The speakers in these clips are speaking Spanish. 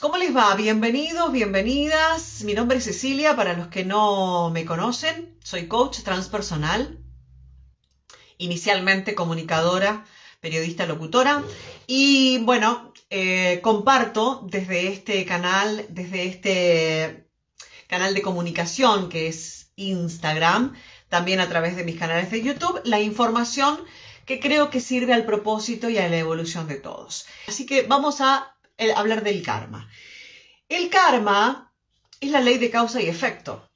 ¿Cómo les va? Bienvenidos, bienvenidas. Mi nombre es Cecilia, para los que no me conocen. Soy coach transpersonal, inicialmente comunicadora, periodista, locutora. Y bueno, comparto desde este canal de comunicación que es Instagram, también a través de mis canales de YouTube, la información que creo que sirve al propósito y a la evolución de todos. Así que vamos a hablar del karma. El karma es la ley de causa y efecto.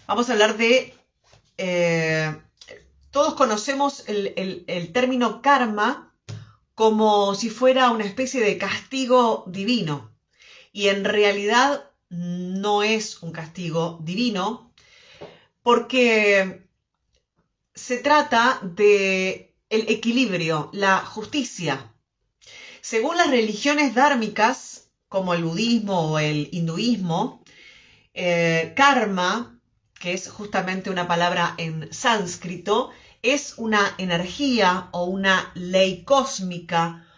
Vamos a hablar de... todos conocemos el término karma como si fuera una especie de castigo divino. Y en realidad no es un castigo divino, porque se trata de el equilibrio, la justicia. Según las religiones dármicas, como el budismo o el hinduismo, karma, que es justamente una palabra en sánscrito, es una energía o una ley cósmica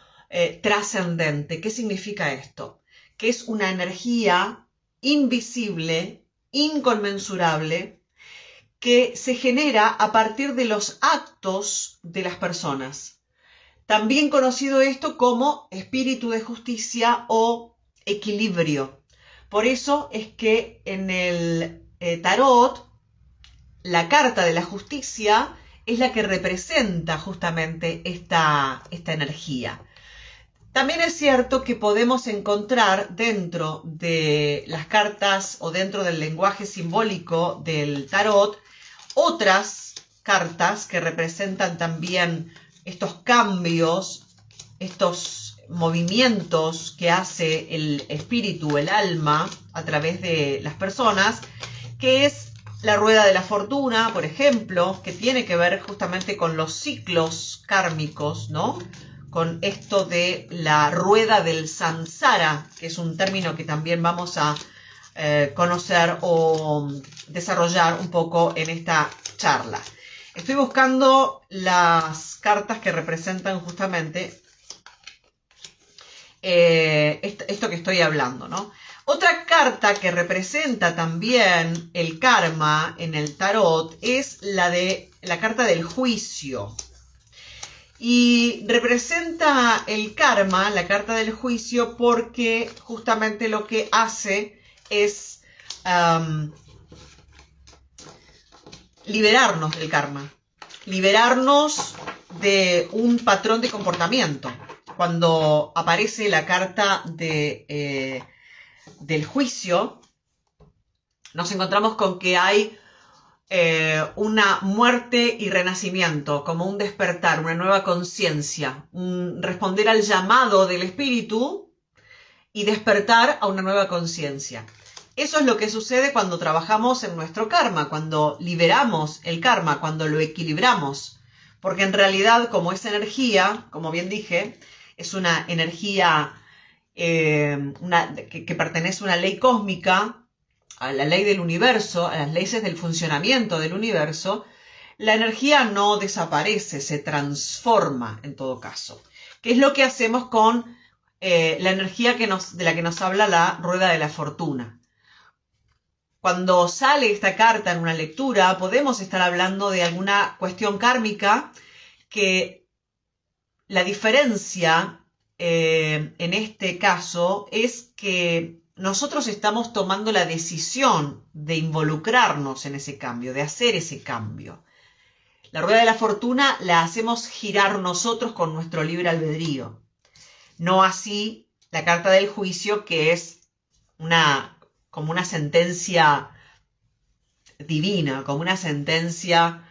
trascendente. ¿Qué significa esto? Que es una energía invisible, inconmensurable, que se genera a partir de los actos de las personas. También conocido esto como espíritu de justicia o equilibrio. Por eso es que en el tarot, la carta de la justicia es la que representa justamente esta energía. También es cierto que podemos encontrar dentro de las cartas o dentro del lenguaje simbólico del tarot otras cartas que representan también estos cambios, estos movimientos que hace el espíritu, el alma, a través de las personas, que es la rueda de la fortuna, por ejemplo, que tiene que ver justamente con los ciclos kármicos, ¿no? Con esto de la rueda del samsara, que es un término que también vamos a conocer o desarrollar un poco en esta charla. Estoy buscando las cartas que representan justamente esto que estoy hablando, ¿no? Otra carta que representa también el karma en el tarot es la carta del juicio. Y representa el karma, la carta del juicio, porque justamente lo que hace es liberarnos del karma, liberarnos de un patrón de comportamiento. Cuando aparece la carta del juicio, nos encontramos con que hay una muerte y renacimiento, como un despertar, una nueva conciencia, responder al llamado del espíritu y despertar a una nueva conciencia. Eso es lo que sucede cuando trabajamos en nuestro karma, cuando liberamos el karma, cuando lo equilibramos. Porque en realidad, como es energía, como bien dije, es una energía que pertenece a una ley cósmica, a la ley del universo, a las leyes del funcionamiento del universo. La energía no desaparece, se transforma en todo caso. ¿Qué es lo que hacemos con la energía de la que nos habla la rueda de la fortuna? Cuando sale esta carta en una lectura, podemos estar hablando de alguna cuestión kármica, que la diferencia en este caso es que nosotros estamos tomando la decisión de involucrarnos en ese cambio, de hacer ese cambio. La rueda de la fortuna la hacemos girar nosotros con nuestro libre albedrío. No así la carta del juicio, que es como una sentencia divina, como una sentencia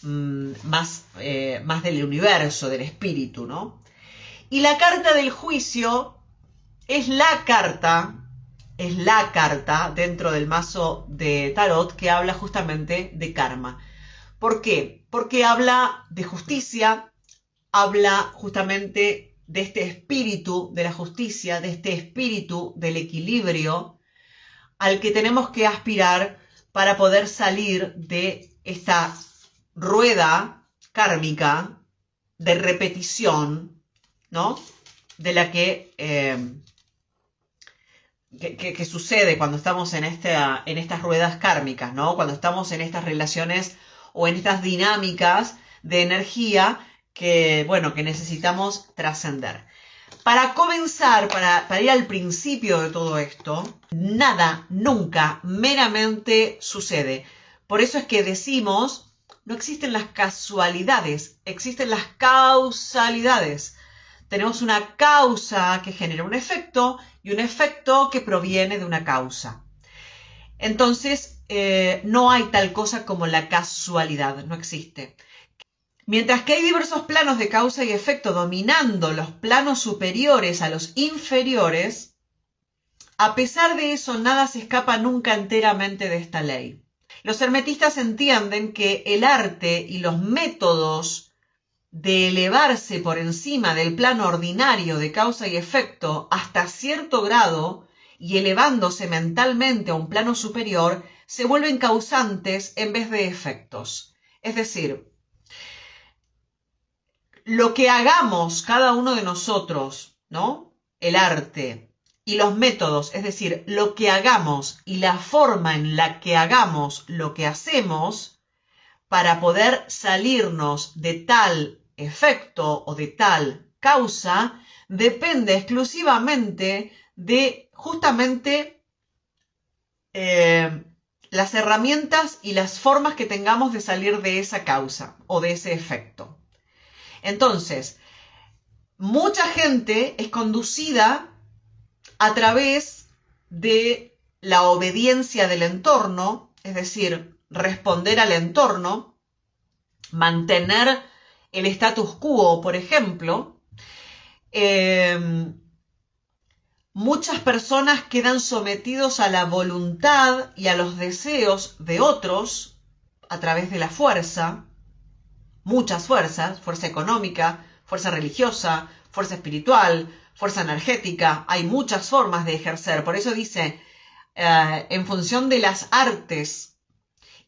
más del universo, del espíritu, ¿no? Y la carta del juicio es la carta dentro del mazo de tarot que habla justamente de karma. ¿Por qué? Porque habla de justicia, habla justamente de este espíritu de la justicia, de este espíritu del equilibrio al que tenemos que aspirar para poder salir de esta rueda kármica de repetición, ¿no? De la que que sucede cuando estamos en estas ruedas kármicas, ¿no? Cuando estamos en estas relaciones o en estas dinámicas de energía que, bueno, que necesitamos trascender. Para comenzar, para ir al principio de todo esto, nada, nunca, meramente sucede. Por eso es que decimos, no existen las casualidades, existen las causalidades. Tenemos una causa que genera un efecto y un efecto que proviene de una causa. Entonces, no hay tal cosa como la casualidad, no existe. Mientras que hay diversos planos de causa y efecto dominando los planos superiores a los inferiores, a pesar de eso, nada se escapa nunca enteramente de esta ley. Los hermetistas entienden que el arte y los métodos de elevarse por encima del plano ordinario de causa y efecto hasta cierto grado y elevándose mentalmente a un plano superior, se vuelven causantes en vez de efectos. Es decir, lo que hagamos cada uno de nosotros, ¿no? El arte y los métodos, es decir, lo que hagamos y la forma en la que hagamos lo que hacemos para poder salirnos de tal efecto o de tal causa, depende exclusivamente de justamente las herramientas y las formas que tengamos de salir de esa causa o de ese efecto. Entonces, mucha gente es conducida a través de la obediencia del entorno, es decir, responder al entorno, mantener el status quo, por ejemplo. Muchas personas quedan sometidos a la voluntad y a los deseos de otros a través de la fuerza. Muchas fuerzas, fuerza económica, fuerza religiosa, fuerza espiritual, fuerza energética. Hay muchas formas de ejercer. Por eso dice, en función de las artes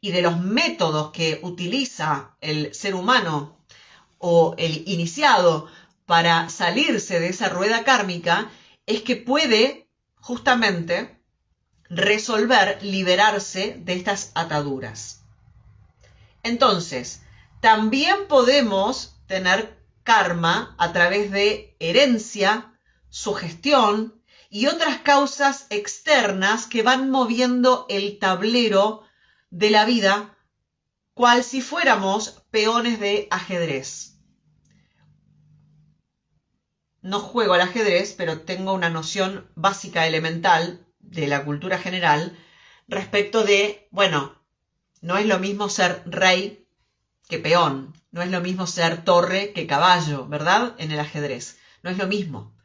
y de los métodos que utiliza el ser humano o el iniciado para salirse de esa rueda kármica, es que puede justamente resolver, liberarse de estas ataduras. Entonces, también podemos tener karma a través de herencia, sugestión y otras causas externas que van moviendo el tablero de la vida, cual si fuéramos peones de ajedrez. No juego al ajedrez, pero tengo una noción básica, elemental, de la cultura general, respecto de, bueno, no es lo mismo ser rey que peón, no es lo mismo ser torre que caballo, ¿verdad? En el ajedrez, no es lo mismo.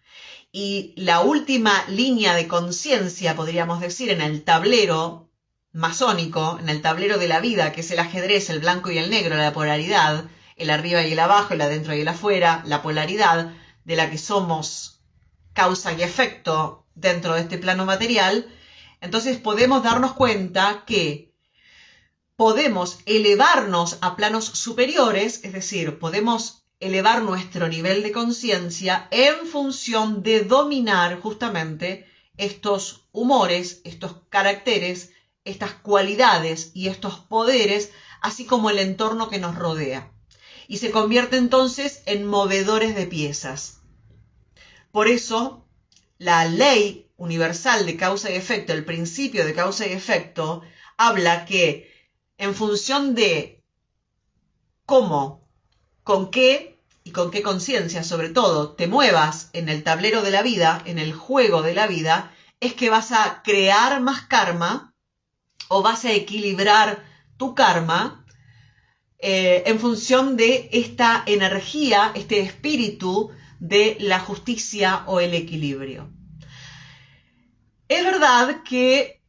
Y la última línea de conciencia, podríamos decir, en el tablero masónico, en el tablero de la vida, que es el ajedrez, el blanco y el negro, la polaridad, el arriba y el abajo, el adentro y el afuera, la polaridad de la que somos causa y efecto dentro de este plano material. Entonces podemos darnos cuenta que podemos elevarnos a planos superiores, es decir, podemos elevar nuestro nivel de conciencia en función de dominar justamente estos humores, estos caracteres, estas cualidades y estos poderes, así como el entorno que nos rodea. Y se convierte entonces en movedores de piezas. Por eso, la ley universal de causa y efecto, el principio de causa y efecto, habla que en función de cómo, con qué y con qué conciencia, sobre todo, te muevas en el tablero de la vida, en el juego de la vida, es que vas a crear más karma o vas a equilibrar tu karma en función de esta energía, este espíritu de la justicia o el equilibrio. Es verdad que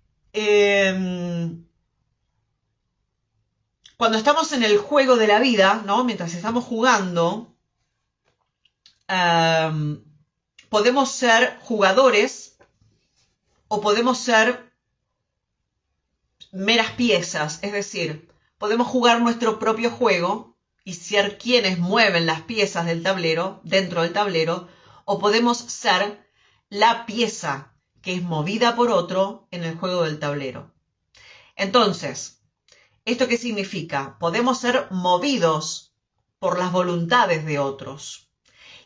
cuando estamos en el juego de la vida, ¿no? Mientras estamos jugando, podemos ser jugadores o podemos ser meras piezas, es decir, podemos jugar nuestro propio juego y ser quienes mueven las piezas del tablero, dentro del tablero, o podemos ser la pieza que es movida por otro en el juego del tablero. Entonces, ¿esto qué significa? Podemos ser movidos por las voluntades de otros.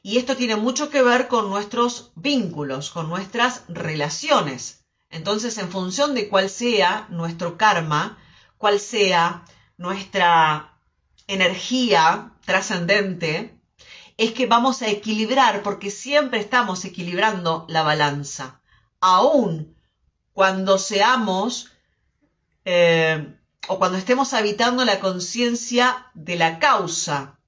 Y esto tiene mucho que ver con nuestros vínculos, con nuestras relaciones. Entonces, en función de cuál sea nuestro karma, cuál sea nuestra energía trascendente, es que vamos a equilibrar, porque siempre estamos equilibrando la balanza. Aún cuando seamos o cuando estemos habitando la conciencia de la causa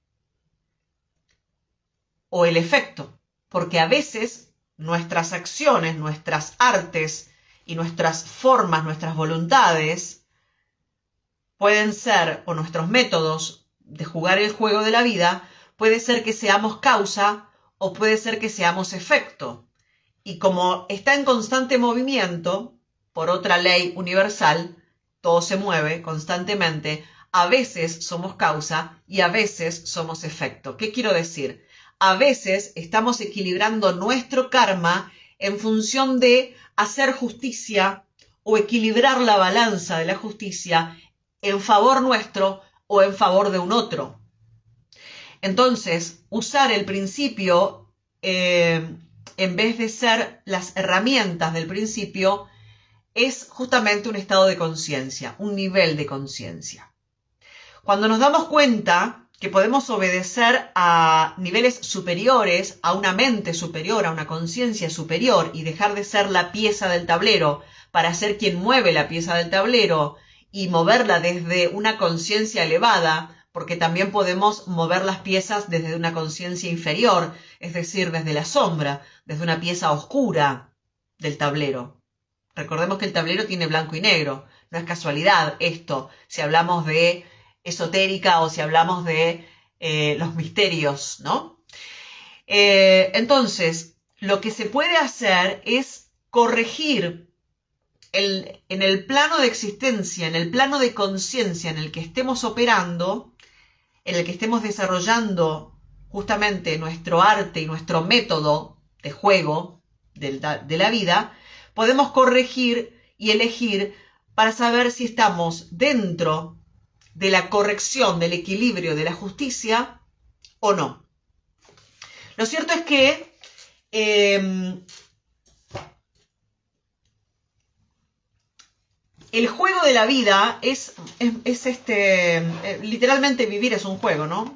o el efecto, porque a veces nuestras acciones, nuestras artes y nuestras formas, nuestras voluntades pueden ser, o nuestros métodos de jugar el juego de la vida, puede ser que seamos causa o puede ser que seamos efecto. Y como está en constante movimiento, por otra ley universal, todo se mueve constantemente, a veces somos causa y a veces somos efecto. ¿Qué quiero decir? A veces estamos equilibrando nuestro karma en función de hacer justicia o equilibrar la balanza de la justicia en favor nuestro o en favor de un otro. Entonces, usar el principio en vez de ser las herramientas del principio es justamente un estado de conciencia, un nivel de conciencia. Cuando nos damos cuenta que podemos obedecer a niveles superiores, a una mente superior, a una conciencia superior y dejar de ser la pieza del tablero para ser quien mueve la pieza del tablero y moverla desde una conciencia elevada, porque también podemos mover las piezas desde una conciencia inferior, es decir, desde la sombra, desde una pieza oscura del tablero. Recordemos que el tablero tiene blanco y negro, no es casualidad esto, si hablamos de esotérica o si hablamos de los misterios, ¿no? Entonces, lo que se puede hacer es corregir en el plano de existencia, en el plano de conciencia en el que estemos operando, en el que estemos desarrollando justamente nuestro arte y nuestro método de juego de la vida, podemos corregir y elegir para saber si estamos dentro de la corrección, del equilibrio, de la justicia o no. Lo cierto es que el juego de la vida es literalmente vivir es un juego, ¿no?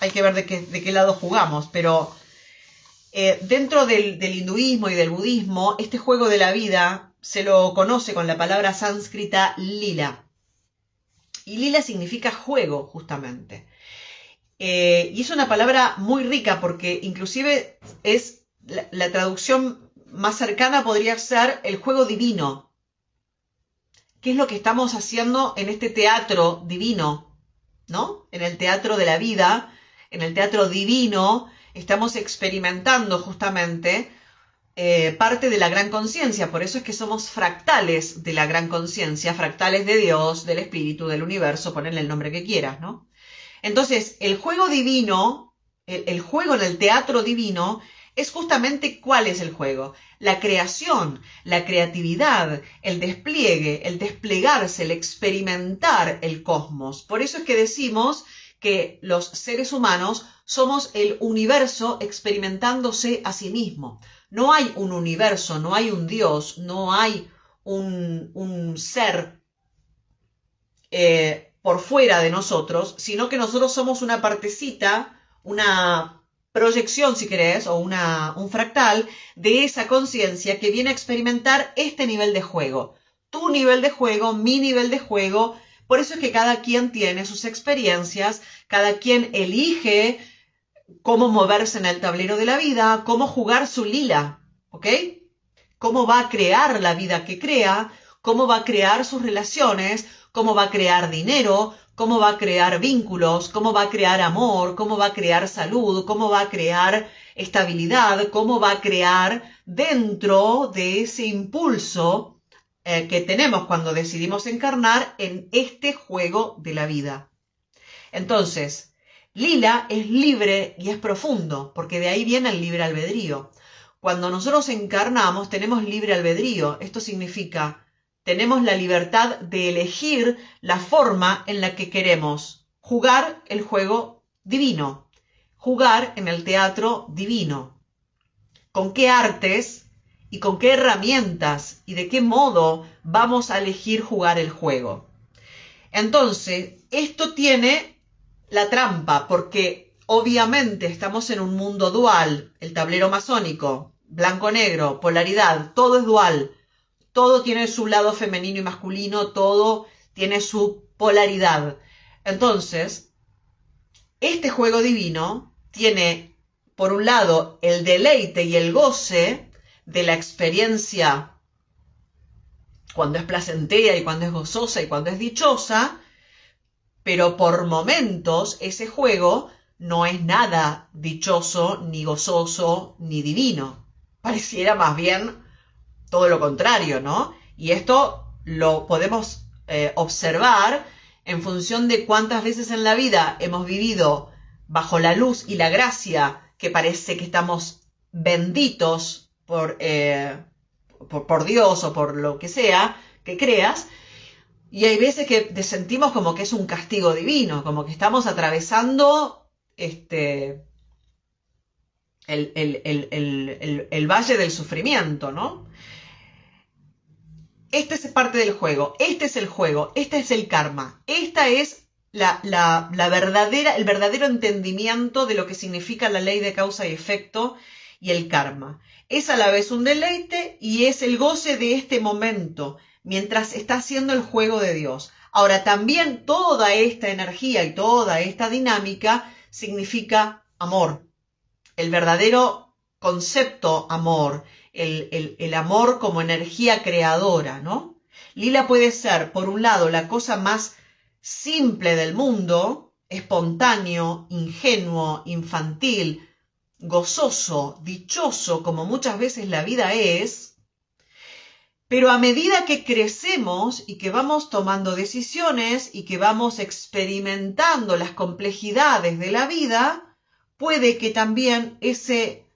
Hay que ver de qué lado jugamos, pero dentro del hinduismo y del budismo, este juego de la vida se lo conoce con la palabra sánscrita lila. Y lila significa juego, justamente. Y es una palabra muy rica porque inclusive es la traducción más cercana podría ser el juego divino. ¿Qué es lo que estamos haciendo en este teatro divino? ¿No? En el teatro de la vida, en el teatro divino, estamos experimentando justamente parte de la gran conciencia. Por eso es que somos fractales de la gran conciencia, fractales de Dios, del espíritu, del universo, ponle el nombre que quieras, ¿no? Entonces, el juego divino, el juego en el teatro divino, es justamente ¿cuál es el juego? La creación, la creatividad, el despliegue, el desplegarse, el experimentar el cosmos. Por eso es que decimos que los seres humanos somos el universo experimentándose a sí mismo. No hay un universo, no hay un Dios, no hay un ser por fuera de nosotros, sino que nosotros somos una partecita, una proyección, si querés, o un fractal de esa conciencia que viene a experimentar este nivel de juego. Tu nivel de juego, mi nivel de juego. Por eso es que cada quien tiene sus experiencias, cada quien elige cómo moverse en el tablero de la vida, cómo jugar su lila, ¿ok? Cómo va a crear la vida que crea, cómo va a crear sus relaciones, cómo va a crear dinero, cómo va a crear vínculos, cómo va a crear amor, cómo va a crear salud, cómo va a crear estabilidad, cómo va a crear dentro de ese impulso que tenemos cuando decidimos encarnar en este juego de la vida. Entonces, lila es libre y es profundo, porque de ahí viene el libre albedrío. Cuando nosotros encarnamos tenemos libre albedrío. Esto significa, tenemos la libertad de elegir la forma en la que queremos jugar el juego divino, jugar en el teatro divino. ¿Con qué artes y con qué herramientas y de qué modo vamos a elegir jugar el juego? Entonces, esto tiene la trampa, porque obviamente estamos en un mundo dual, el tablero masónico, blanco-negro, polaridad, todo es dual, todo tiene su lado femenino y masculino, todo tiene su polaridad. Entonces, este juego divino tiene, por un lado, el deleite y el goce de la experiencia cuando es placentera y cuando es gozosa y cuando es dichosa, pero por momentos ese juego no es nada dichoso, ni gozoso, ni divino. Pareciera más bien todo lo contrario, ¿no? Y esto lo podemos observar en función de cuántas veces en la vida hemos vivido bajo la luz y la gracia, que parece que estamos benditos por Dios o por lo que sea que creas, y hay veces que sentimos como que es un castigo divino, como que estamos atravesando el valle del sufrimiento, ¿no? Esta es parte del juego, este es el juego, este es el karma, esta es el verdadero entendimiento de lo que significa la ley de causa y efecto y el karma. Es a la vez un deleite y es el goce de este momento, mientras está haciendo el juego de Dios. Ahora, también toda esta energía y toda esta dinámica significa amor, el verdadero concepto amor, el amor como energía creadora, ¿no? Lila puede ser, por un lado, la cosa más simple del mundo, espontáneo, ingenuo, infantil, gozoso, dichoso, como muchas veces la vida es, pero a medida que crecemos y que vamos tomando decisiones y que vamos experimentando las complejidades de la vida, puede que también ese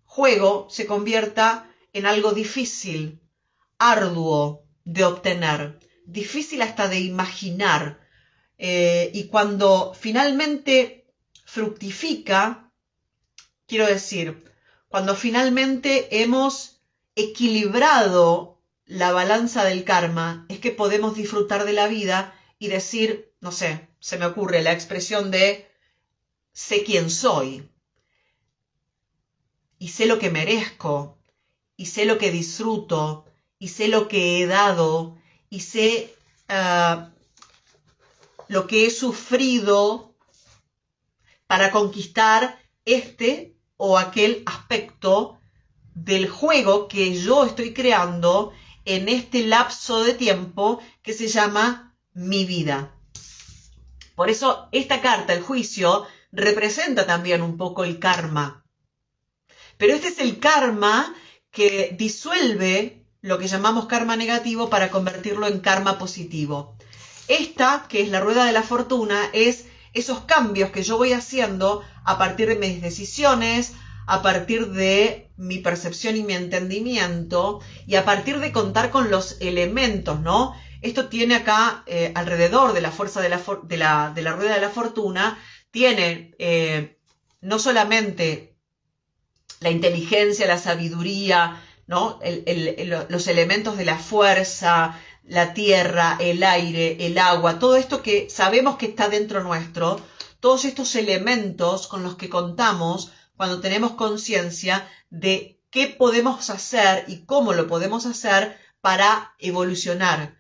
juego se convierta en algo difícil, arduo de obtener, difícil hasta de imaginar. Y cuando finalmente fructifica, quiero decir, cuando finalmente hemos equilibrado la balanza del karma, es que podemos disfrutar de la vida y decir, no sé, se me ocurre la expresión de sé quién soy, y sé lo que merezco, y sé lo que disfruto, y sé lo que he dado, y sé lo que he sufrido para conquistar este o aquel aspecto del juego que yo estoy creando en este lapso de tiempo que se llama mi vida. Por eso esta carta, el juicio, representa también un poco el karma. Pero este es el karma que disuelve lo que llamamos karma negativo para convertirlo en karma positivo. Esta, que es la rueda de la fortuna, es esos cambios que yo voy haciendo a partir de mis decisiones, a partir de mi percepción y mi entendimiento, y a partir de contar con los elementos, ¿no? Esto tiene acá, alrededor de la fuerza de la rueda de la fortuna, tiene no solamente la inteligencia, la sabiduría, ¿no? Los elementos de la fuerza, la tierra, el aire, el agua, todo esto que sabemos que está dentro nuestro, todos estos elementos con los que contamos cuando tenemos conciencia de qué podemos hacer y cómo lo podemos hacer para evolucionar,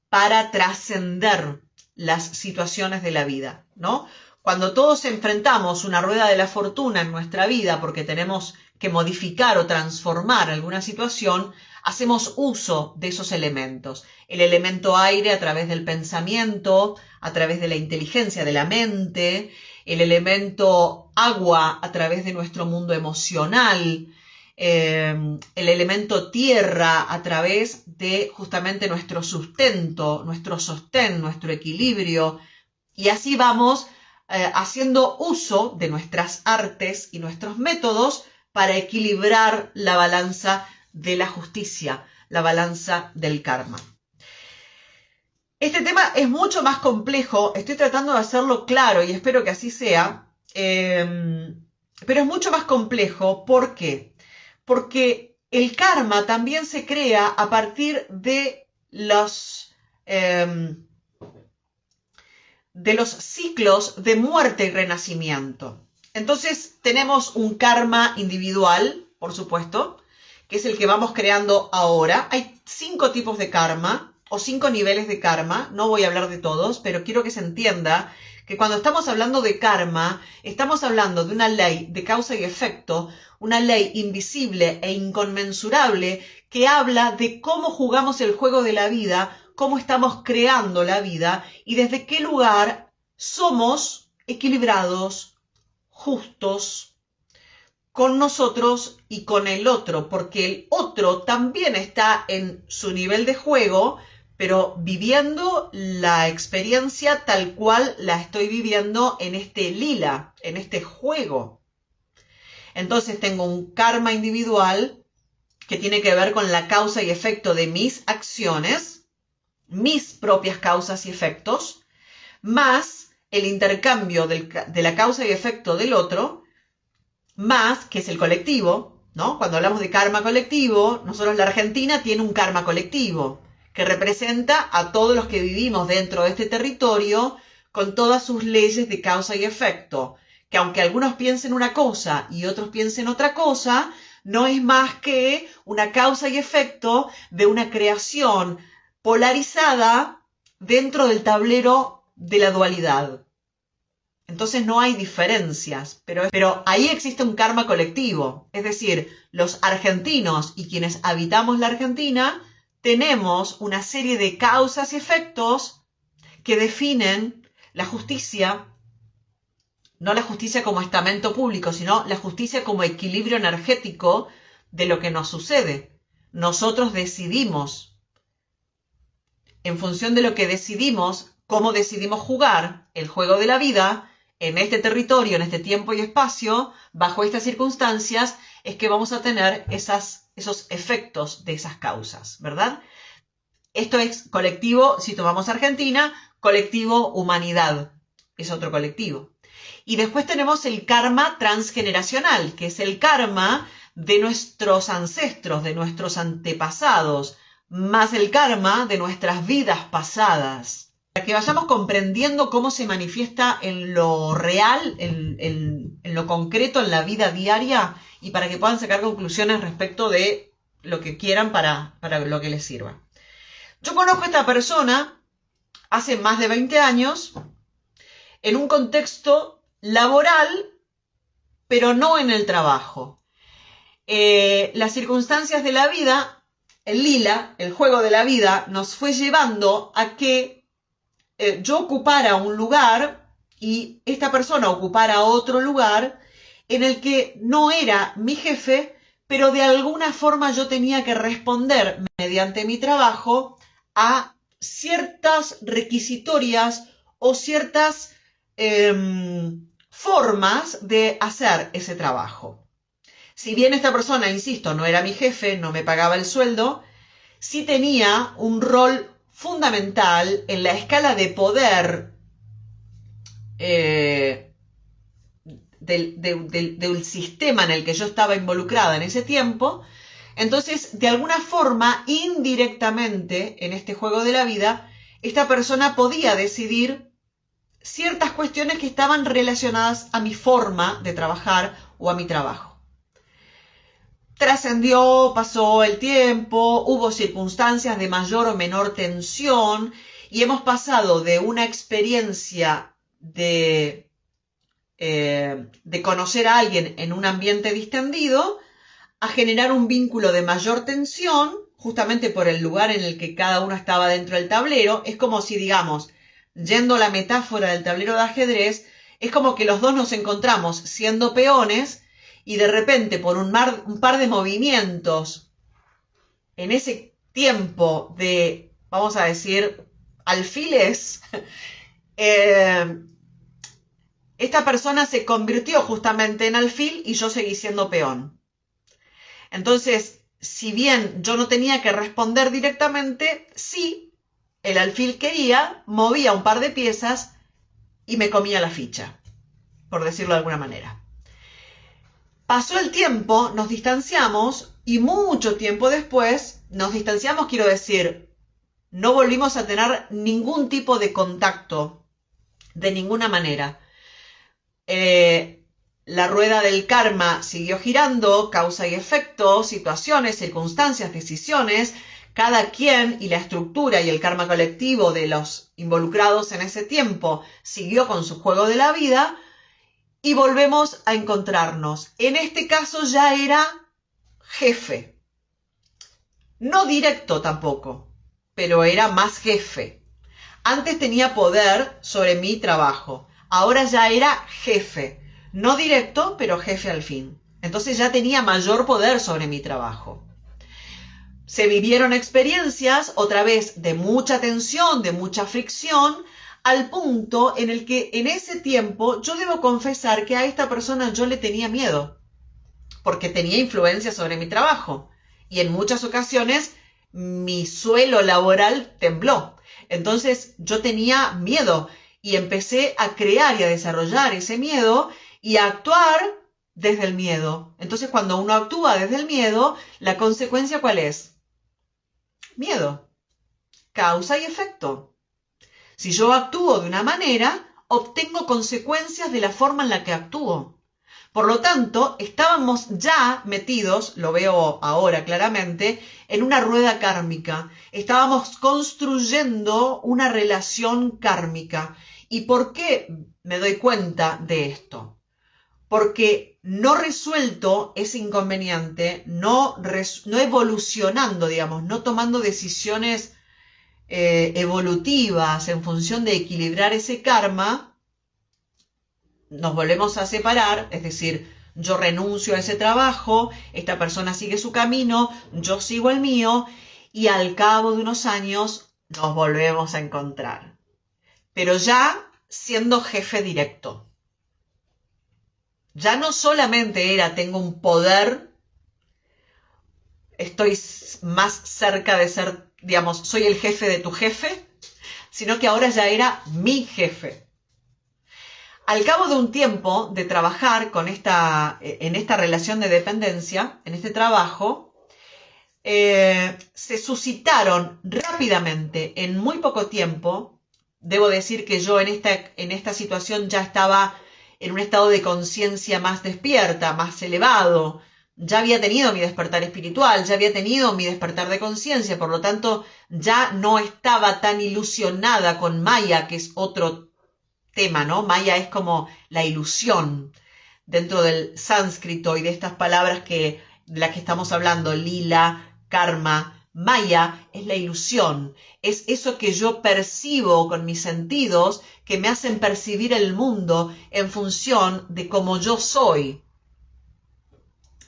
para trascender las situaciones de la vida, ¿no? Cuando todos enfrentamos una rueda de la fortuna en nuestra vida porque tenemos que modificar o transformar alguna situación, hacemos uso de esos elementos. El elemento aire a través del pensamiento, a través de la inteligencia de la mente, el elemento agua a través de nuestro mundo emocional, el elemento tierra a través de justamente nuestro sustento, nuestro sostén, nuestro equilibrio, y así vamos haciendo uso de nuestras artes y nuestros métodos para equilibrar la balanza de la justicia, la balanza del karma. Este tema es mucho más complejo, estoy tratando de hacerlo claro y espero que así sea, pero es mucho más complejo. ¿Por qué? Porque el karma también se crea a partir de los ciclos de muerte y renacimiento. Entonces tenemos un karma individual, por supuesto, que es el que vamos creando ahora. Hay 5 tipos de karma o 5 niveles de karma. No voy a hablar de todos, pero quiero que se entienda que cuando estamos hablando de karma, estamos hablando de una ley de causa y efecto, una ley invisible e inconmensurable que habla de cómo jugamos el juego de la vida, cómo estamos creando la vida y desde qué lugar somos equilibrados, justos con nosotros y con el otro, porque el otro también está en su nivel de juego, pero viviendo la experiencia tal cual la estoy viviendo en este lila, en este juego. Entonces tengo un karma individual que tiene que ver con la causa y efecto de mis acciones, mis propias causas y efectos, más el intercambio de la causa y efecto del otro, más, que es el colectivo, ¿no? Cuando hablamos de karma colectivo, nosotros la Argentina tiene un karma colectivo que representa a todos los que vivimos dentro de este territorio con todas sus leyes de causa y efecto, que aunque algunos piensen una cosa y otros piensen otra cosa, no es más que una causa y efecto de una creación polarizada dentro del tablero de la dualidad. Entonces no hay diferencias, pero ahí existe un karma colectivo, es decir, los argentinos y quienes habitamos la Argentina tenemos una serie de causas y efectos que definen la justicia, no la justicia como estamento público, sino la justicia como equilibrio energético de lo que nos sucede. Nosotros decidimos, en función de lo que decidimos, cómo decidimos jugar el juego de la vida, en este territorio, en este tiempo y espacio, bajo estas circunstancias, es que vamos a tener esos efectos de esas causas, ¿verdad? Esto es colectivo, si tomamos Argentina, colectivo humanidad, es otro colectivo. Y después tenemos el karma transgeneracional, que es el karma de nuestros ancestros, de nuestros antepasados, más el karma de nuestras vidas pasadas. Para que vayamos comprendiendo cómo se manifiesta en lo real, en lo concreto, en la vida diaria, y para que puedan sacar conclusiones respecto de lo que quieran para lo que les sirva. Yo conozco a esta persona hace más de 20 años en un contexto laboral, pero no en el trabajo. Las circunstancias de la vida, el lila, el juego de la vida, nos fue llevando a que yo ocupara un lugar y esta persona ocupara otro lugar en el que no era mi jefe, pero de alguna forma yo tenía que responder mediante mi trabajo a ciertas requisitorias o ciertas formas de hacer ese trabajo. Si bien esta persona, insisto, no era mi jefe, no me pagaba el sueldo, sí tenía un rol fundamental en la escala de poder del sistema en el que yo estaba involucrada en ese tiempo. Entonces, de alguna forma, indirectamente, en este juego de la vida, esta persona podía decidir ciertas cuestiones que estaban relacionadas a mi forma de trabajar o a mi trabajo. Trascendió, pasó el tiempo, hubo circunstancias de mayor o menor tensión y hemos pasado de una experiencia de conocer a alguien en un ambiente distendido a generar un vínculo de mayor tensión, justamente por el lugar en el que cada uno estaba dentro del tablero. Es como si, digamos, yendo a la metáfora del tablero de ajedrez, es como que los dos nos encontramos siendo peones y de repente por un par de movimientos en ese tiempo de, vamos a decir, alfiles, esta persona se convirtió justamente en alfil y yo seguí siendo peón. Entonces, si bien yo no tenía que responder directamente, sí, el alfil quería, movía un par de piezas y me comía la ficha, por decirlo de alguna manera. Pasó el tiempo, nos distanciamos y mucho tiempo después, nos distanciamos, quiero decir, no volvimos a tener ningún tipo de contacto, de ninguna manera. La rueda del karma siguió girando, causa y efecto, situaciones, circunstancias, decisiones, cada quien y la estructura y el karma colectivo de los involucrados en ese tiempo siguió con su juego de la vida y volvemos a encontrarnos. En este caso ya era jefe, no directo tampoco, pero era más jefe. Antes tenía poder sobre mi trabajo, ahora ya era jefe. No directo, pero jefe al fin. Entonces ya tenía mayor poder sobre mi trabajo. Se vivieron experiencias, otra vez, de mucha tensión, de mucha fricción, al punto en el que en ese tiempo yo debo confesar que a esta persona yo le tenía miedo, porque tenía influencia sobre mi trabajo. Y en muchas ocasiones mi suelo laboral tembló. Entonces yo tenía miedo y empecé a crear y a desarrollar ese miedo y a actuar desde el miedo. Entonces, cuando uno actúa desde el miedo, ¿la consecuencia cuál es? Miedo. Causa y efecto. Si yo actúo de una manera, obtengo consecuencias de la forma en la que actúo. Por lo tanto, estábamos ya metidos, lo veo ahora claramente, en una rueda kármica. Estábamos construyendo una relación kármica. ¿Y por qué me doy cuenta de esto? Porque no resuelto ese inconveniente, no evolucionando, digamos, no tomando decisiones evolutivas en función de equilibrar ese karma, nos volvemos a separar, es decir, yo renuncio a ese trabajo, esta persona sigue su camino, yo sigo el mío, y al cabo de unos años nos volvemos a encontrar. Pero ya siendo jefe directo. Ya no solamente era tengo un poder, estoy más cerca de ser, digamos, soy el jefe de tu jefe, sino que ahora ya era mi jefe. Al cabo de un tiempo de trabajar en esta relación de dependencia, en este trabajo, se suscitaron rápidamente, en muy poco tiempo. Debo decir que yo en esta situación ya estaba en un estado de conciencia más despierta, más elevado. Ya había tenido mi despertar espiritual, ya había tenido mi despertar de conciencia, por lo tanto ya no estaba tan ilusionada con Maya, que es otro tema, ¿no? Maya es como la ilusión dentro del sánscrito y de estas palabras de las que estamos hablando, lila, karma. Maya es la ilusión, es eso que yo percibo con mis sentidos que me hacen percibir el mundo en función de cómo yo soy.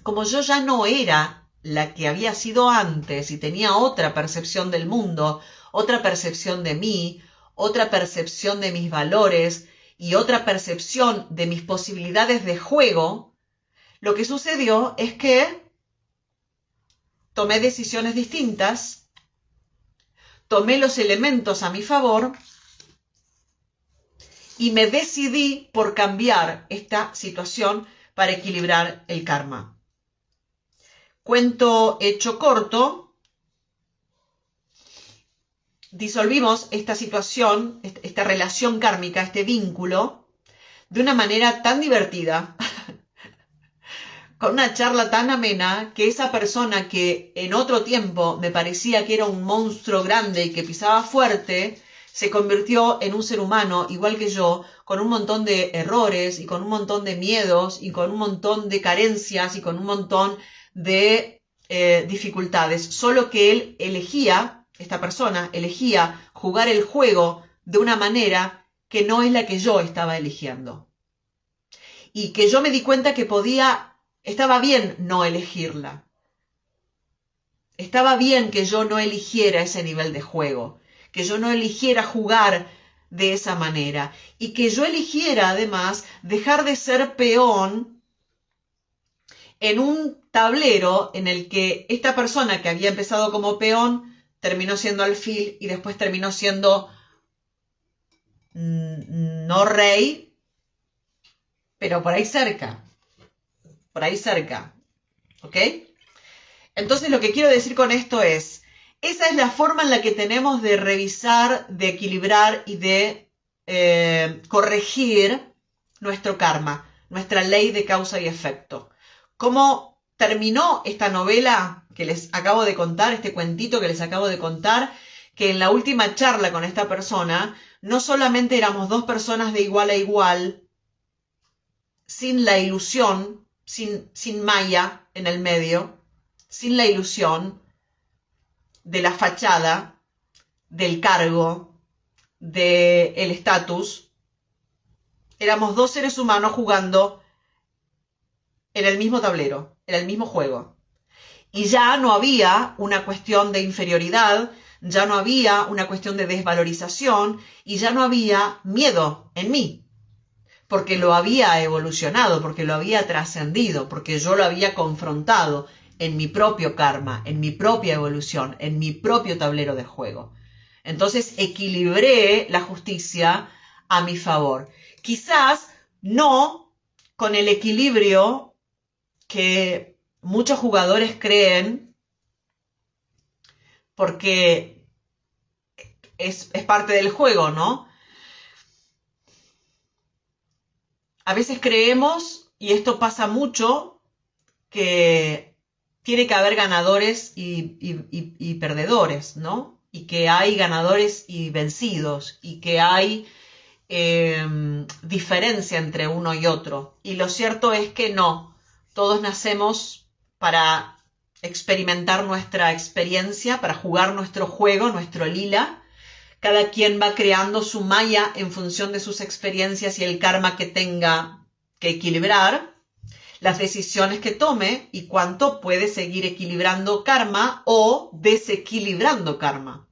Como yo ya no era la que había sido antes y tenía otra percepción del mundo, otra percepción de mí, otra percepción de mis valores y otra percepción de mis posibilidades de juego, lo que sucedió es que tomé decisiones distintas, tomé los elementos a mi favor y me decidí por cambiar esta situación para equilibrar el karma. Cuento hecho corto, disolvimos esta situación, esta relación kármica, este vínculo, de una manera tan divertida, con una charla tan amena, que esa persona que en otro tiempo me parecía que era un monstruo grande y que pisaba fuerte, se convirtió en un ser humano igual que yo, con un montón de errores y con un montón de miedos y con un montón de carencias y con un montón de dificultades, solo que él elegía, esta persona elegía jugar el juego de una manera que no es la que yo estaba eligiendo. Y que yo me di cuenta que estaba bien no elegirla. Estaba bien que yo no eligiera ese nivel de juego, que yo no eligiera jugar de esa manera y que yo eligiera además dejar de ser peón en un tablero en el que esta persona que había empezado como peón terminó siendo alfil y después terminó siendo no rey, pero por ahí cerca, ¿ok? Entonces lo que quiero decir con esto es, esa es la forma en la que tenemos de revisar, de equilibrar y de corregir nuestro karma, nuestra ley de causa y efecto. ¿Cómo terminó esta novela que les acabo de contar, este cuentito que les acabo de contar? Que en la última charla con esta persona, no solamente éramos dos personas de igual a igual, sin la ilusión, sin Maya en el medio, sin la ilusión de la fachada, del cargo, del estatus. Éramos dos seres humanos jugando en el mismo tablero, en el mismo juego. Y ya no había una cuestión de inferioridad, ya no había una cuestión de desvalorización y ya no había miedo en mí, porque lo había evolucionado, porque lo había trascendido, porque yo lo había confrontado en mi propio karma, en mi propia evolución, en mi propio tablero de juego. Entonces equilibré la justicia a mi favor. Quizás no con el equilibrio que muchos jugadores creen, porque es parte del juego, ¿no? A veces creemos, y esto pasa mucho, que tiene que haber ganadores y perdedores, ¿no? Y que hay ganadores y vencidos, y que hay diferencia entre uno y otro. Y lo cierto es que no. Todos nacemos para experimentar nuestra experiencia, para jugar nuestro juego, nuestro lila. Cada quien va creando su maya en función de sus experiencias y el karma que tenga que equilibrar, las decisiones que tome y cuánto puede seguir equilibrando karma o desequilibrando karma.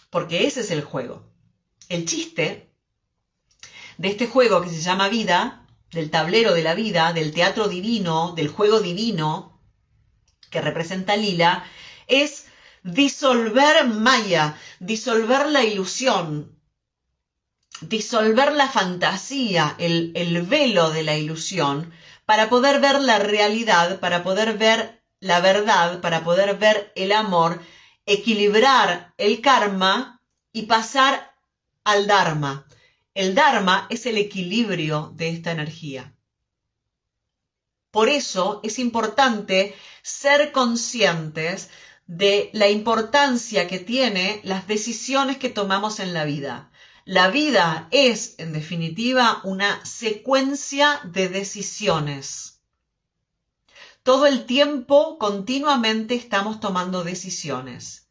Porque ese es el juego. El chiste de este juego que se llama vida, del tablero de la vida, del teatro divino, del juego divino que representa lila, es disolver maya, disolver la ilusión, disolver la fantasía, el velo de la ilusión, para poder ver la realidad, para poder ver la verdad, para poder ver el amor, equilibrar el karma y pasar al dharma. El dharma es el equilibrio de esta energía. Por eso es importante ser conscientes de la importancia que tienen las decisiones que tomamos en la vida. La vida es, en definitiva, una secuencia de decisiones. Todo el tiempo, continuamente, estamos tomando decisiones.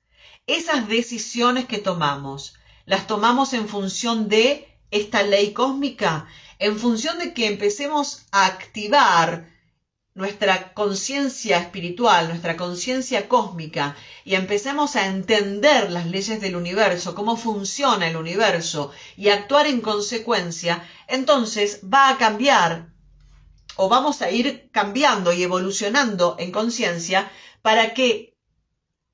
Esas decisiones que tomamos, las tomamos en función de esta ley cósmica, en función de que empecemos a activar nuestra conciencia espiritual, nuestra conciencia cósmica, y empecemos a entender las leyes del universo, cómo funciona el universo, y actuar en consecuencia, entonces va a cambiar, o vamos a ir cambiando y evolucionando en conciencia para que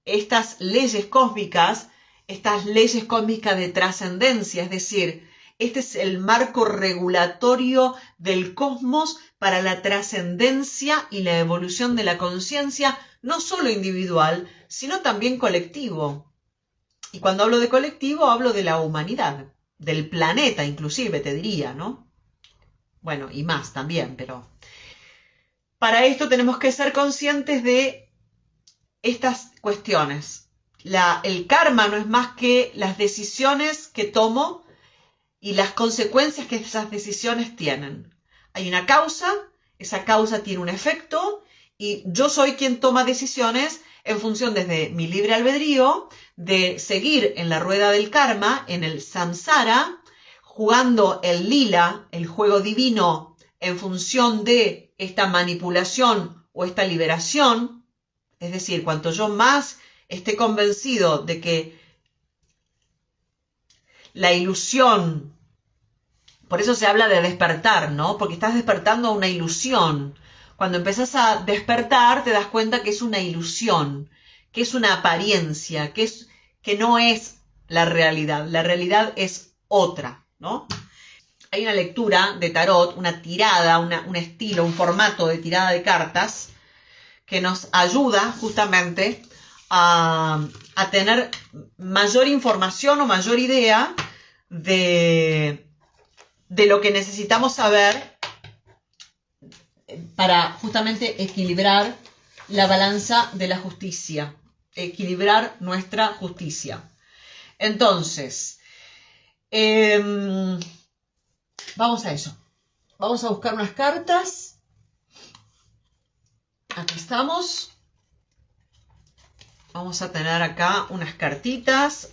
estas leyes cósmicas de trascendencia, es decir, este es el marco regulatorio del cosmos para la trascendencia y la evolución de la conciencia, no solo individual, sino también colectivo. Y cuando hablo de colectivo, hablo de la humanidad, del planeta inclusive, te diría, ¿no? Bueno, y más también, pero para esto tenemos que ser conscientes de estas cuestiones. El karma no es más que las decisiones que tomo y las consecuencias que esas decisiones tienen. Hay una causa, esa causa tiene un efecto y yo soy quien toma decisiones en función desde mi libre albedrío de seguir en la rueda del karma, en el samsara, jugando el lila, el juego divino, en función de esta manipulación o esta liberación. Es decir, cuanto yo más esté convencido de que la ilusión Por eso se habla de despertar, ¿no? Porque estás despertando a una ilusión. Cuando empezás a despertar, te das cuenta que es una ilusión, que es una apariencia, que no es la realidad. La realidad es otra, ¿no? Hay una lectura de tarot, una tirada, un estilo, un formato de tirada de cartas que nos ayuda justamente a tener mayor información o mayor idea de lo que necesitamos saber para justamente equilibrar la balanza de la justicia, equilibrar nuestra justicia. Entonces, vamos a eso. Vamos a buscar unas cartas. Aquí estamos. Vamos a tener acá unas cartitas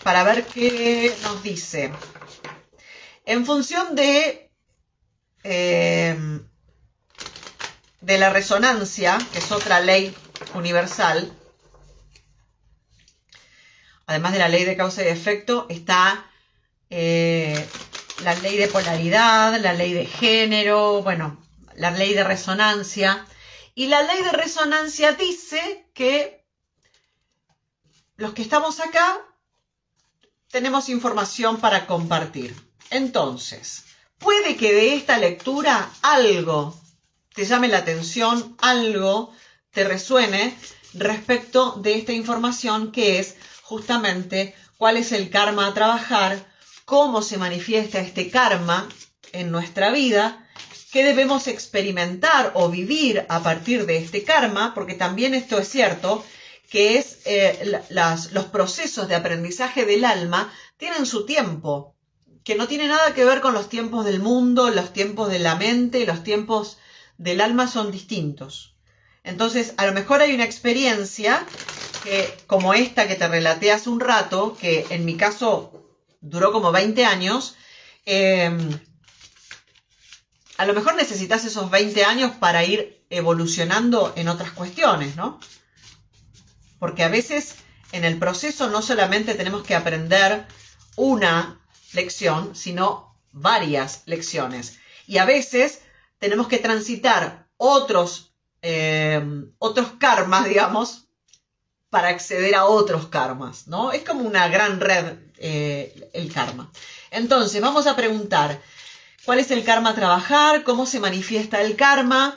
para ver qué nos dice. En función de la resonancia, que es otra ley universal, además de la ley de causa y efecto, está la ley de polaridad, la ley de género, bueno, la ley de resonancia. Y la ley de resonancia dice que los que estamos acá tenemos información para compartir. Entonces, puede que de esta lectura algo te llame la atención, algo te resuene respecto de esta información, que es justamente cuál es el karma a trabajar, cómo se manifiesta este karma en nuestra vida, qué debemos experimentar o vivir a partir de este karma, porque también esto es cierto, que es los procesos de aprendizaje del alma tienen su tiempo, que no tiene nada que ver con los tiempos del mundo, los tiempos de la mente, los tiempos del alma son distintos. Entonces, a lo mejor hay una experiencia que, como esta que te relaté hace un rato, que en mi caso duró como 20 años, a lo mejor necesitas esos 20 años para ir evolucionando en otras cuestiones, ¿no? Porque a veces en el proceso no solamente tenemos que aprender una lección, sino varias lecciones. Y a veces tenemos que transitar otros karmas, digamos, para acceder a otros karmas, ¿no? Es como una gran red el karma. Entonces, vamos a preguntar, ¿cuál es el karma a trabajar? ¿Cómo se manifiesta el karma?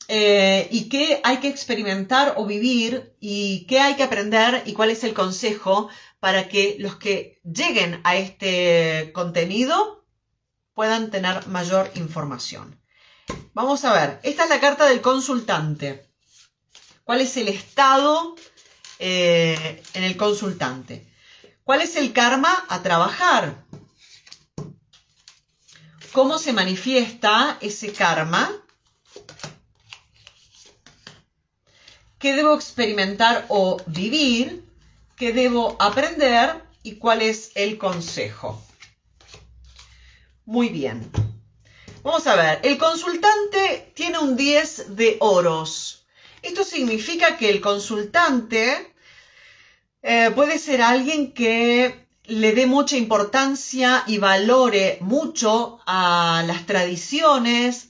¿Y qué hay que experimentar o vivir? ¿Y qué hay que aprender? ¿Y cuál es el consejo para que los que lleguen a este contenido puedan tener mayor información? Vamos a ver, esta es la carta del consultante. ¿Cuál es el estado en el consultante? ¿Cuál es el karma a trabajar? ¿Cómo se manifiesta ese karma? ¿Qué debo experimentar o vivir? ¿Qué debo aprender? ¿Y cuál es el consejo? Muy bien. Vamos a ver, el consultante tiene un 10 de oros. Esto significa que el consultante puede ser alguien que le dé mucha importancia y valore mucho a las tradiciones,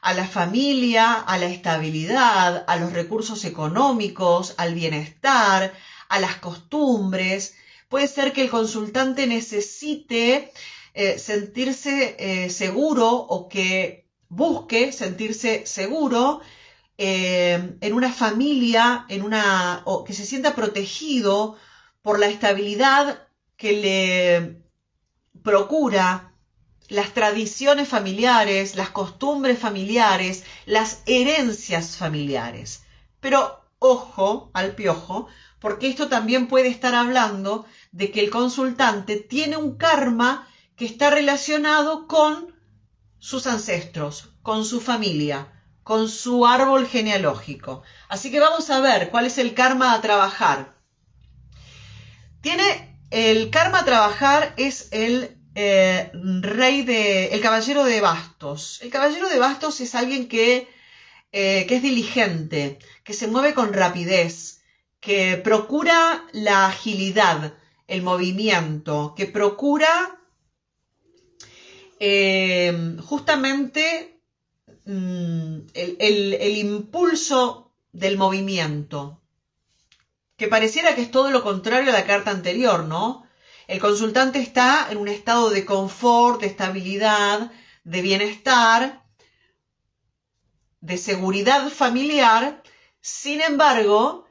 a la familia, a la estabilidad, a los recursos económicos, al bienestar, a las costumbres. Puede ser que el consultante necesite sentirse seguro, o que busque sentirse seguro en una familia, o que se sienta protegido por la estabilidad que le procura las tradiciones familiares, las costumbres familiares, las herencias familiares. Pero ojo al piojo, porque esto también puede estar hablando de que el consultante tiene un karma que está relacionado con sus ancestros, con su familia, con su árbol genealógico. Así que vamos a ver cuál es el karma a trabajar. El karma a trabajar es el caballero de bastos. El caballero de bastos es alguien que es diligente, que se mueve con rapidez, que procura la agilidad. el movimiento, que procura justamente el impulso del movimiento, que pareciera que es todo lo contrario a la carta anterior, ¿no? El consultante está en un estado de confort, de estabilidad, de bienestar, de seguridad familiar. Sin embargo,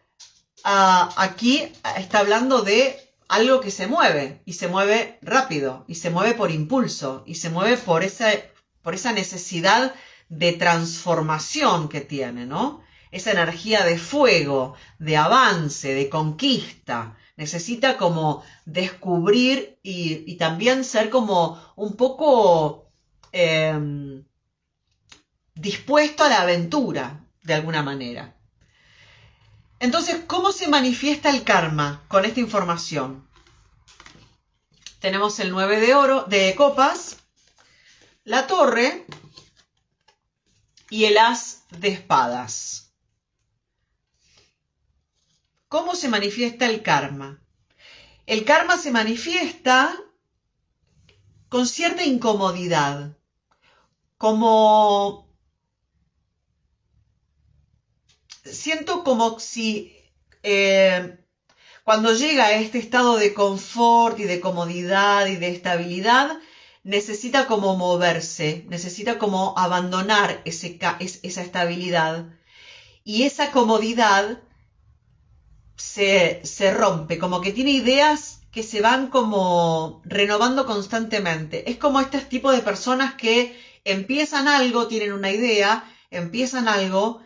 aquí está hablando de algo que se mueve, y se mueve rápido, y se mueve por impulso, y se mueve por esa necesidad de transformación que tiene, ¿no? Esa energía de fuego, de avance, de conquista. Necesita como descubrir y también ser como un poco dispuesto a la aventura, de alguna manera. Entonces, ¿cómo se manifiesta el karma con esta información? Tenemos el 9 de copas, la torre y el as de espadas. ¿Cómo se manifiesta el karma? El karma se manifiesta con cierta incomodidad, siento como si cuando llega a este estado de confort y de comodidad y de estabilidad, necesita como moverse, necesita como abandonar esa estabilidad, y esa comodidad se rompe, como que tiene ideas que se van como renovando constantemente. Es como este tipo de personas que empiezan algo, tienen una idea, empiezan algo,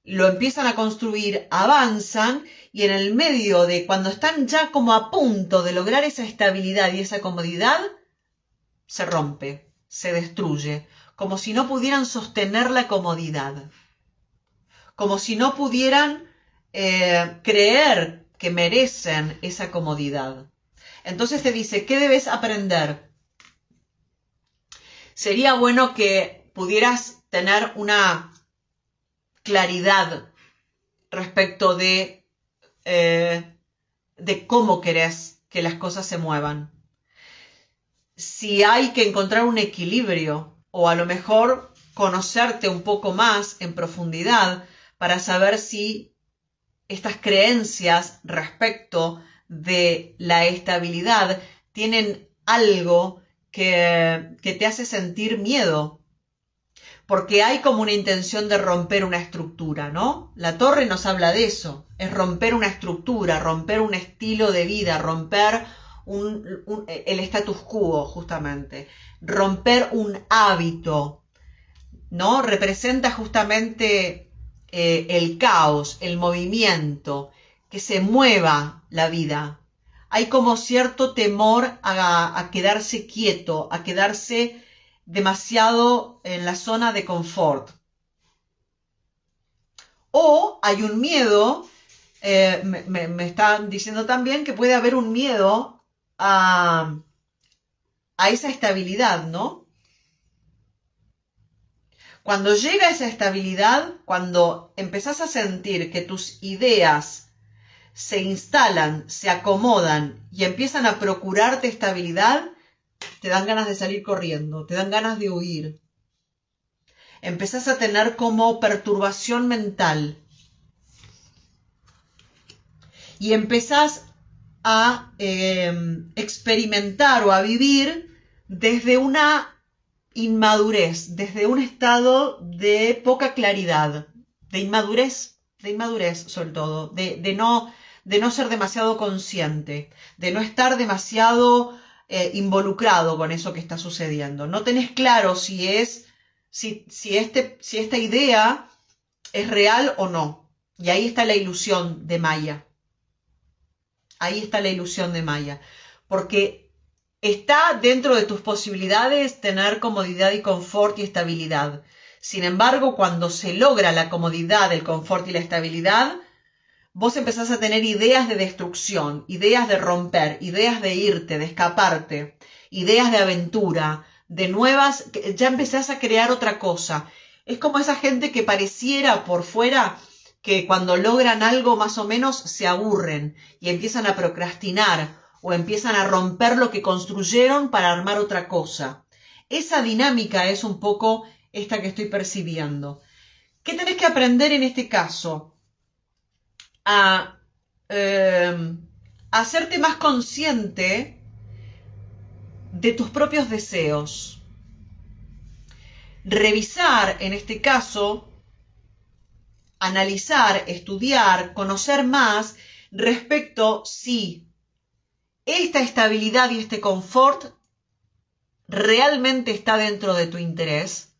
lo empiezan a construir, avanzan, y en el medio de cuando están ya como a punto de lograr esa estabilidad y esa comodidad, se rompe, se destruye, como si no pudieran sostener la comodidad, como si no pudieran creer que merecen esa comodidad. Entonces te dice, ¿qué debes aprender? Sería bueno que pudieras tener una claridad respecto de cómo querés que las cosas se muevan. Si hay que encontrar un equilibrio, o a lo mejor conocerte un poco más en profundidad para saber si estas creencias respecto de la estabilidad tienen algo que te hace sentir miedo, porque hay como una intención de romper una estructura, ¿no? La torre nos habla de eso, es romper una estructura, romper un estilo de vida, romper el status quo, justamente, romper un hábito, ¿no? Representa justamente el caos, el movimiento, que se mueva la vida. Hay como cierto temor a quedarse quieto, a quedarse demasiado en la zona de confort. O hay un miedo, me están diciendo también que puede haber un miedo a esa estabilidad, ¿no? Cuando llega esa estabilidad, cuando empezás a sentir que tus ideas se instalan, se acomodan y empiezan a procurarte estabilidad, te dan ganas de salir corriendo, te dan ganas de huir. Empezás a tener como perturbación mental. Y empezás a experimentar o a vivir desde una inmadurez, desde un estado de poca claridad, de inmadurez sobre todo, de no ser demasiado consciente, de no estar demasiado involucrado con eso que está sucediendo. No tenés claro si esta idea es real o no. Y ahí está la ilusión de Maya. Ahí está la ilusión de Maya. Porque está dentro de tus posibilidades tener comodidad y confort y estabilidad. Sin embargo, cuando se logra la comodidad, el confort y la estabilidad, vos empezás a tener ideas de destrucción, ideas de romper, ideas de irte, de escaparte, ideas de aventura, de nuevas, ya empezás a crear otra cosa. Es como esa gente que pareciera por fuera que cuando logran algo más o menos se aburren y empiezan a procrastinar o empiezan a romper lo que construyeron para armar otra cosa. Esa dinámica es un poco esta que estoy percibiendo. ¿Qué tenés que aprender en este caso? A hacerte más consciente de tus propios deseos. Revisar, en este caso, analizar, estudiar, conocer más respecto si esta estabilidad y este confort realmente está dentro de tu interés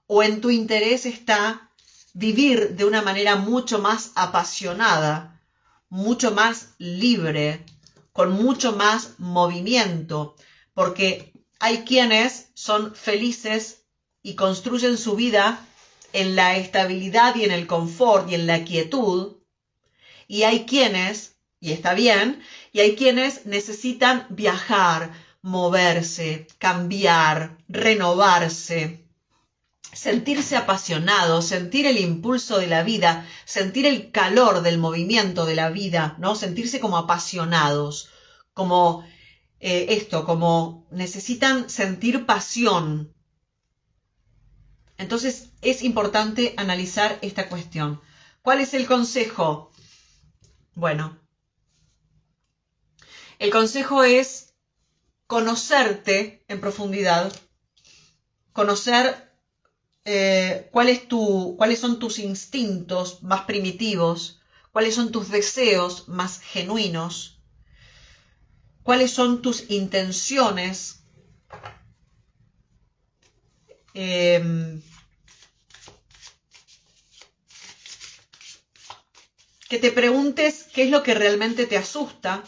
o en tu interés está vivir de una manera mucho más apasionada, mucho más libre, con mucho más movimiento, porque hay quienes son felices y construyen su vida en la estabilidad y en el confort y en la quietud, y hay quienes, y está bien, y hay quienes necesitan viajar, moverse, cambiar, renovarse, sentirse apasionados, sentir el impulso de la vida, sentir el calor del movimiento de la vida, ¿no? Sentirse como apasionados, como como necesitan sentir pasión. Entonces es importante analizar esta cuestión. ¿Cuál es el consejo? Bueno, el consejo es conocerte en profundidad, conocer cuáles son tus instintos más primitivos, cuáles son tus deseos más genuinos, cuáles son tus intenciones, que te preguntes qué es lo que realmente te asusta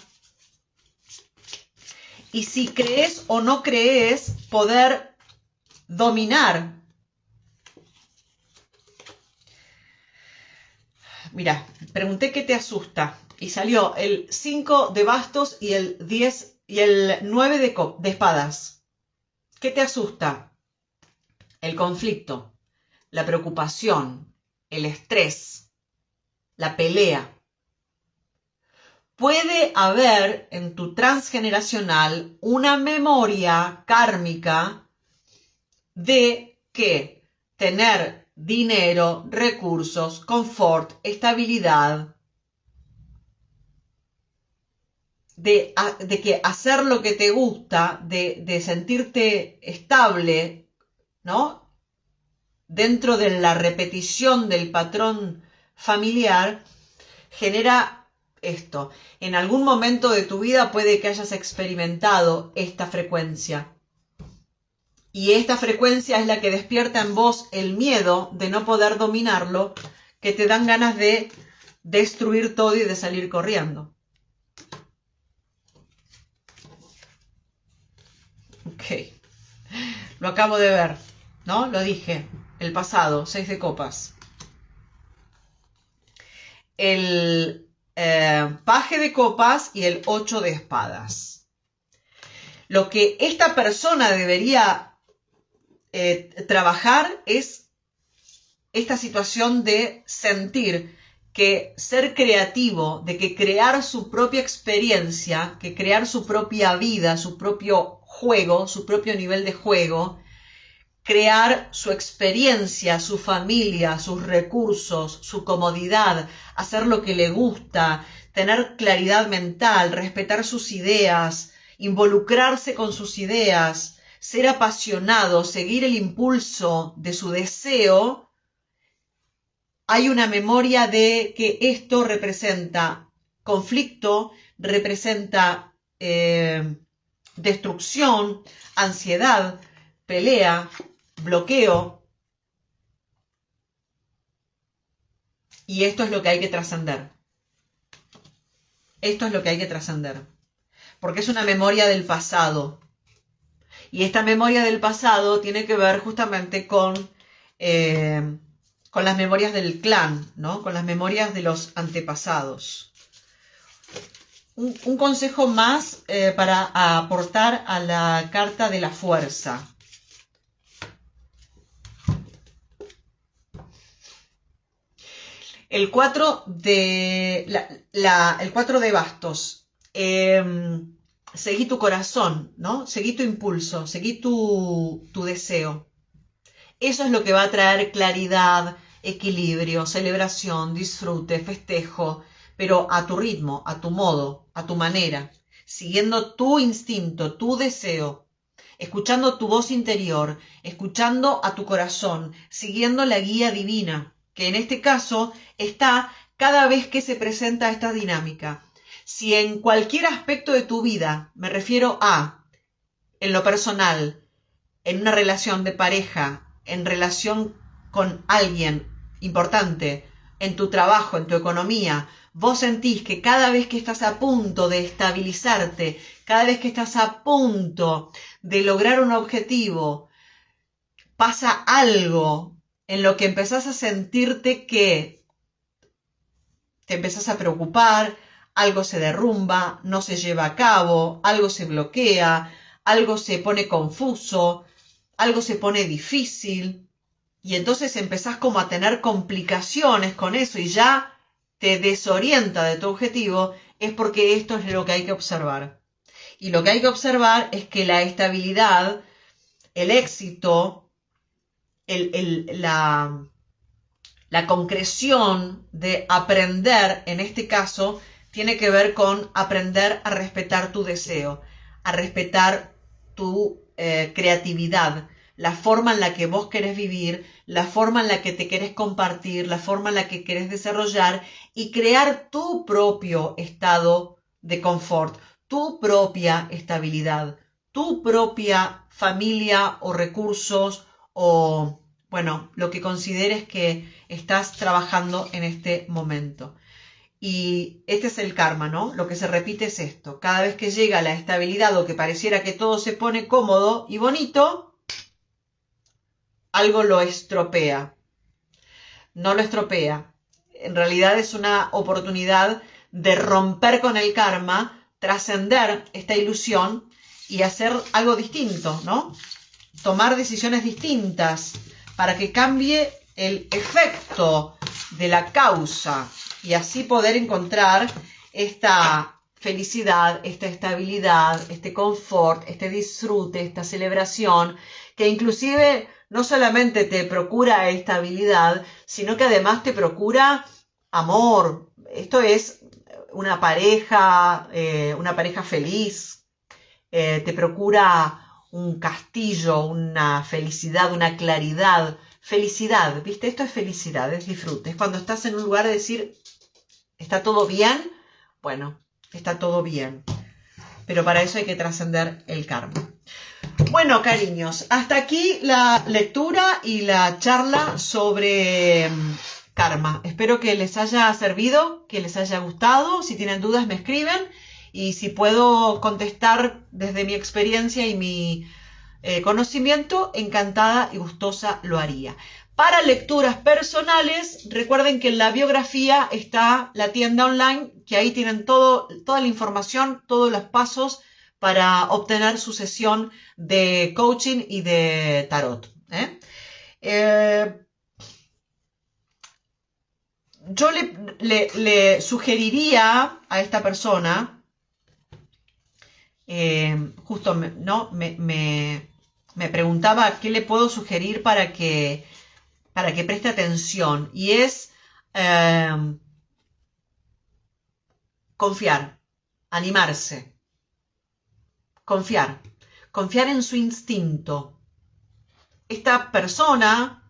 y si crees o no crees poder dominar. Mira, pregunté qué te asusta y salió el 5 de bastos y el 10 y el 9 de espadas. ¿Qué te asusta? El conflicto, la preocupación, el estrés, la pelea. Puede haber en tu transgeneracional una memoria kármica de que tener dinero, recursos, confort, estabilidad, de que hacer lo que te gusta, de sentirte estable, ¿no? Dentro de la repetición del patrón familiar, genera esto. En algún momento de tu vida puede que hayas experimentado esta frecuencia. Y esta frecuencia es la que despierta en vos el miedo de no poder dominarlo, que te dan ganas de destruir todo y de salir corriendo. Ok. Lo acabo de ver, ¿no? Lo dije. El pasado, 6 de copas. El paje de copas y el 8 de espadas. Lo que esta persona debería trabajar es esta situación de sentir que ser creativo, de que crear su propia experiencia, que crear su propia vida, su propio juego, su propio nivel de juego, crear su experiencia, su familia, sus recursos, su comodidad, hacer lo que le gusta, tener claridad mental, respetar sus ideas, involucrarse con sus ideas, ser apasionado, seguir el impulso de su deseo. Hay una memoria de que esto representa conflicto, representa destrucción, ansiedad, pelea, bloqueo. Y esto es lo que hay que trascender. Esto es lo que hay que trascender. Porque es una memoria del pasado. Y esta memoria del pasado tiene que ver justamente con las memorias del clan, ¿no? Con las memorias de los antepasados. Un consejo más para aportar a la carta de la fuerza. El 4 de, el 4 de bastos. seguí tu corazón, ¿no? Seguí tu impulso, seguí tu deseo. Eso es lo que va a traer claridad, equilibrio, celebración, disfrute, festejo, pero a tu ritmo, a tu modo, a tu manera, siguiendo tu instinto, tu deseo, escuchando tu voz interior, escuchando a tu corazón, siguiendo la guía divina, que en este caso está cada vez que se presenta esta dinámica. Si en cualquier aspecto de tu vida, me refiero a, en lo personal, en una relación de pareja, en relación con alguien importante, en tu trabajo, en tu economía, vos sentís que cada vez que estás a punto de estabilizarte, cada vez que estás a punto de lograr un objetivo, pasa algo en lo que empezás a sentirte que te empezás a preocupar, algo se derrumba, no se lleva a cabo, algo se bloquea, algo se pone confuso, algo se pone difícil, y entonces empezás como a tener complicaciones con eso y ya te desorienta de tu objetivo, es porque esto es lo que hay que observar. Y lo que hay que observar es que la estabilidad, el éxito, la concreción de aprender, en este caso, tiene que ver con aprender a respetar tu deseo, a respetar tu creatividad, la forma en la que vos querés vivir, la forma en la que te querés compartir, la forma en la que querés desarrollar y crear tu propio estado de confort, tu propia estabilidad, tu propia familia o recursos o, bueno, lo que consideres que estás trabajando en este momento. Y este es el karma, ¿no? Lo que se repite es esto. Cada vez que llega la estabilidad o que pareciera que todo se pone cómodo y bonito, algo lo estropea. No lo estropea. En realidad es una oportunidad de romper con el karma, trascender esta ilusión y hacer algo distinto, ¿no? Tomar decisiones distintas para que cambie el efecto de la causa y así poder encontrar esta felicidad, esta estabilidad, este confort, este disfrute, esta celebración, que inclusive no solamente te procura estabilidad, sino que además te procura amor. Esto es una pareja feliz, te procura un castillo, una felicidad, una claridad. Felicidad, ¿viste? Esto es felicidad, es disfrute. Es cuando estás en un lugar de decir, ¿está todo bien? Bueno, está todo bien. Pero para eso hay que trascender el karma. Bueno, cariños, hasta aquí la lectura y la charla sobre karma. Espero que les haya servido, que les haya gustado. Si tienen dudas me escriben y si puedo contestar desde mi experiencia y mi conocimiento, encantada y gustosa lo haría. Para lecturas personales, recuerden que en la biografía está la tienda online, que ahí tienen toda la información, todos los pasos para obtener su sesión de coaching y de tarot. Yo le sugeriría a esta persona, justo ¿no? me preguntaba qué le puedo sugerir para que preste atención, y es confiar, animarse, confiar en su instinto. Esta persona,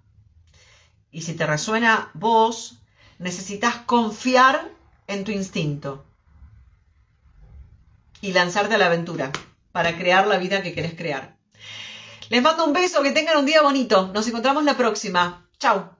y si te resuena vos, necesitas confiar en tu instinto y lanzarte a la aventura para crear la vida que querés crear. Les mando un beso, que tengan un día bonito. Nos encontramos la próxima. Chau.